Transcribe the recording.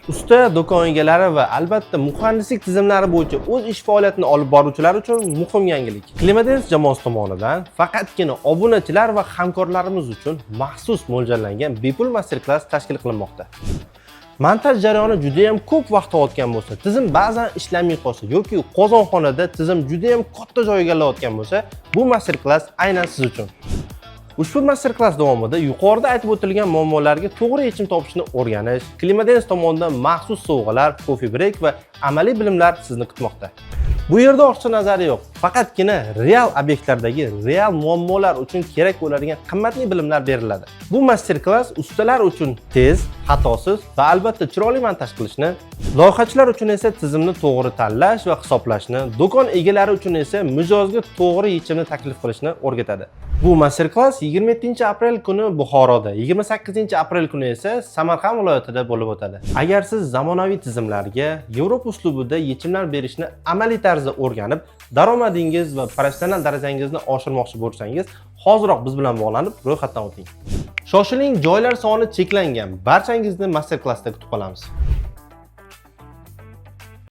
Usta do'kon egalari va albatta muhandislik tizimlari bo'yicha o'z ish faoliyatini olib boruvchilar uchun muhim yangilik. Klimadens jamoasi tomonidan faqatgina obunachilar va hamkorlarimiz uchun maxsus mo'ljallangan bepul master-klass tashkil qilinmoqda. Montaj jarayoni juda ham ko'p vaqt olgan bo'lsa, tizim ba'zan ishlamay qolsa yoki qozonxonada tizim juda ham katta joy egallayotgan bo'lsa, bu master-klass aynan siz uchun. Ushbu master-klass davomida yuqorida aytib o'tilgan muammolarga to'g'ri yechim topishni o'rganish, Klimadens tomonidan maxsus sovg'alar, coffee break va amaliy bilimlar sizni kutmoqda. Bu yerda ortiqcha nazariya yo'q, faqatgina real obyektlardagi real muammolar uchun kerak bo'ladigan qimmatli bilimlar beriladi. Bu master-klass ustalar uchun tez, xatosiz va albatta chiroyli montaj qilishni, loyihachilar uchun esa tizimni to'g'ri tanlash va hisoblashni, do'kon egalari uchun esa mijozga to'g'ri yechimni taklif qilishni o'rgatadi. Bu master-klass 27-aprel kuni Buxoroda, 28-aprel kuni esa Samarqand viloyatida bo'lib o'tadi. Agar siz zamonaviy tizimlarga Yevropa uslubida yechimlar berishni amaliy tarzda o'rganib, daromadingiz va professional darajangizni oshirmoqchi bo'lsangiz, hoziroq biz bilan bog'lanib, ro'yxatdan o'ting. Shoshiling, joylar soni cheklangan. Barchangizni master-klassda kutib qolamiz.